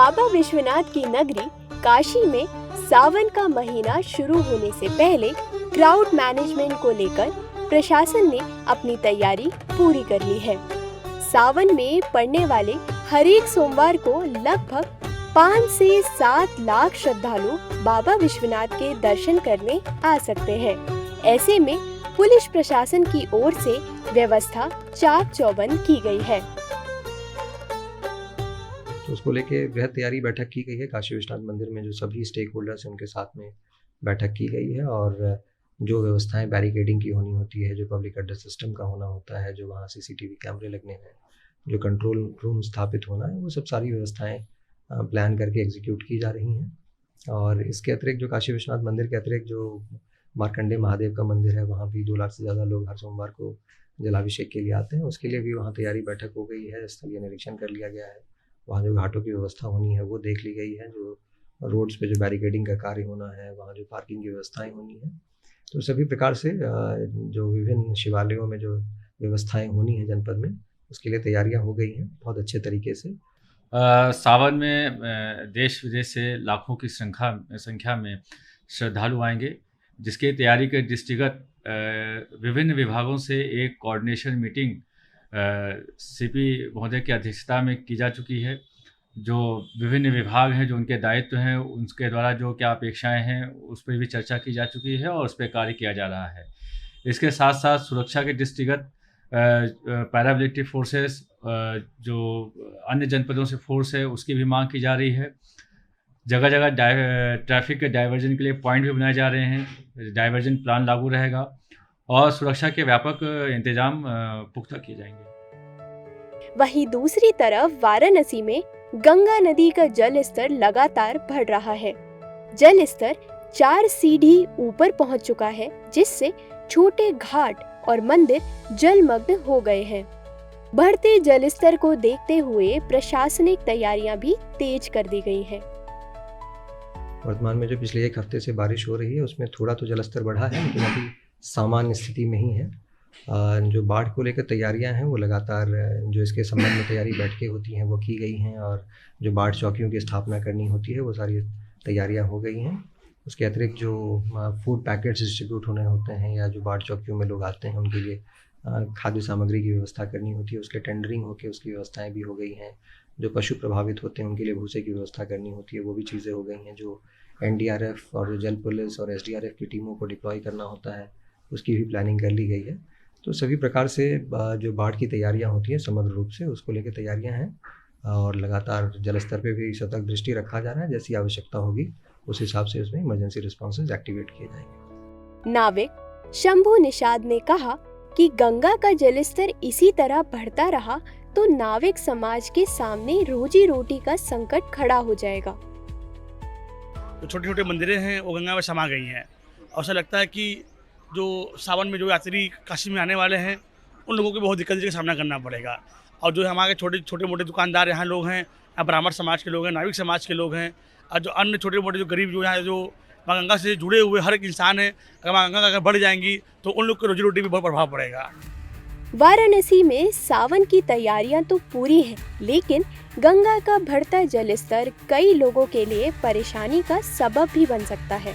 बाबा विश्वनाथ की नगरी काशी में सावन का महीना शुरू होने से पहले क्राउड मैनेजमेंट को लेकर प्रशासन ने अपनी तैयारी पूरी कर ली है। सावन में पड़ने वाले हर एक सोमवार को लगभग 5 से 7 लाख श्रद्धालु बाबा विश्वनाथ के दर्शन करने आ सकते हैं। ऐसे में पुलिस प्रशासन की ओर से व्यवस्था चाक चौबंद की गई है। तो उसको लेके वृहद तैयारी बैठक की गई है। काशी विश्वनाथ मंदिर में जो सभी स्टेक होल्डर्स हैं उनके साथ में बैठक की गई है और जो व्यवस्थाएं बैरिकेडिंग की होनी होती है, जो पब्लिक एड्रेस सिस्टम का होना होता है, जो वहाँ सीसीटीवी कैमरे लगने हैं, जो कंट्रोल रूम स्थापित होना है, वो सब सारी व्यवस्थाएं प्लान करके एग्जीक्यूट की जा रही हैं। और इसके अतिरिक्त जो काशी विश्वनाथ मंदिर के अतिरिक्त जो मार्कंडेय महादेव का मंदिर है, वहाँ भी 2 लाख से ज़्यादा लोग हर सोमवार को जलाभिषेक के लिए आते हैं। उसके लिए भी वहाँ तैयारी बैठक हो गई है, स्थलीय निरीक्षण कर लिया गया है। वहाँ जो घाटों की व्यवस्था होनी है वो देख ली गई है, जो रोड्स पे जो बैरिकेडिंग का कार्य होना है, वहाँ जो पार्किंग की व्यवस्थाएं होनी है, तो सभी प्रकार से जो विभिन्न शिवालयों में जो व्यवस्थाएं होनी है जनपद में, उसके लिए तैयारियां हो गई हैं बहुत अच्छे तरीके से। सावन में देश विदेश से लाखों की संख्या में श्रद्धालु आएंगे, जिसकी तैयारी के दृष्टिगत विभिन्न विभागों से एक कोऑर्डिनेशन मीटिंग सीपी महोदय की अध्यक्षता में की जा चुकी है। जो विभिन्न विभाग हैं, जो उनके दायित्व हैं, उनके द्वारा जो क्या अपेक्षाएं हैं, उस पर भी चर्चा की जा चुकी है और उस पर कार्य किया जा रहा है। इसके साथ साथ सुरक्षा के दृष्टिगत पैरामिलिट्री फोर्सेस, जो अन्य जनपदों से फोर्स है, उसकी भी मांग की जा रही है। जगह जगह ट्रैफिक के डाइवर्जन के लिए पॉइंट भी बनाए जा रहे हैं, डाइवर्जन प्लान लागू रहेगा और सुरक्षा के व्यापक इंतजाम पुख्ता किए जाएंगे। वहीं दूसरी तरफ वाराणसी में गंगा नदी का जल स्तर लगातार बढ़ रहा है। जल स्तर 4 सीढ़ी ऊपर पहुंच चुका है, जिससे छोटे घाट और मंदिर जलमग्न हो गए हैं। बढ़ते जल स्तर को देखते हुए प्रशासनिक तैयारियां भी तेज कर दी गई हैं। वर्तमान में जो पिछले 1 हफ्ते से बारिश हो रही है, उसमें थोड़ा तो जलस्तर बढ़ा है, लेकिन अभी सामान्य स्थिति में ही है। जो बाढ़ को लेकर तैयारियां हैं वो लगातार जो इसके संबंध में तैयारी बैठकें होती हैं वो की गई हैं, और जो बाढ़ चौकियों की स्थापना करनी होती है वो सारी तैयारियां हो गई हैं। उसके अतिरिक्त जो फूड पैकेट्स डिस्ट्रीब्यूट होने होते हैं या जो बाढ़ चौकियों में लोग आते हैं उनके लिए खाद्य सामग्री की व्यवस्था करनी होती है, उसके टेंडरिंग होकर उसकी व्यवस्थाएँ भी हो गई हैं। जो पशु प्रभावित होते हैं उनके लिए भूसे की व्यवस्था करनी होती है, वो भी चीज़ें हो गई हैं। जो NDRF और जो जल पुलिस और SDRF की टीमों को डिप्लॉय करना होता है, उसकी भी प्लानिंग कर ली गई है। तो सभी प्रकार से जो बाढ़ की तैयारियां होती हैं समग्र रूप से, उसको लेकर तैयारियां हैं और लगातार जल स्तर पे भी सतर्क दृष्टि रखा जा रहा है। जैसी आवश्यकता होगी उस हिसाब से उसमें इमरजेंसी रिस्पॉन्सेज एक्टिवेट किए जाएंगे। नाविक शंभू निषाद ने कहा कि गंगा का जलस्तर इसी तरह बढ़ता रहा तो नाविक समाज के सामने रोजी रोटी का संकट खड़ा हो जाएगा। तो छोटे छोटे मंदिरें हैं वो गंगा में समा गई हैं। ऐसा लगता है कि जो सावन में जो यात्री काशी में आने वाले हैं उन लोगों को बहुत दिक्कत का सामना करना पड़ेगा। और जो हमारे छोटे मोटे दुकानदार यहाँ लोग हैं, यहाँ ब्राह्मण समाज के लोग हैं, नाविक समाज के लोग हैं, और जो अन्य छोटे मोटे जो गरीब जो यहाँ जो माँ गंगा से जुड़े हुए हर एक इंसान है, अगर माँ गंगा अगर बढ़ जाएंगी तो उन लोग की रोजी रोटी भी बहुत प्रभाव पड़ेगा। वाराणसी में सावन की तैयारियां तो पूरी हैं, लेकिन गंगा का बढ़ता जलस्तर कई लोगों के लिए परेशानी का सबब भी बन सकता है।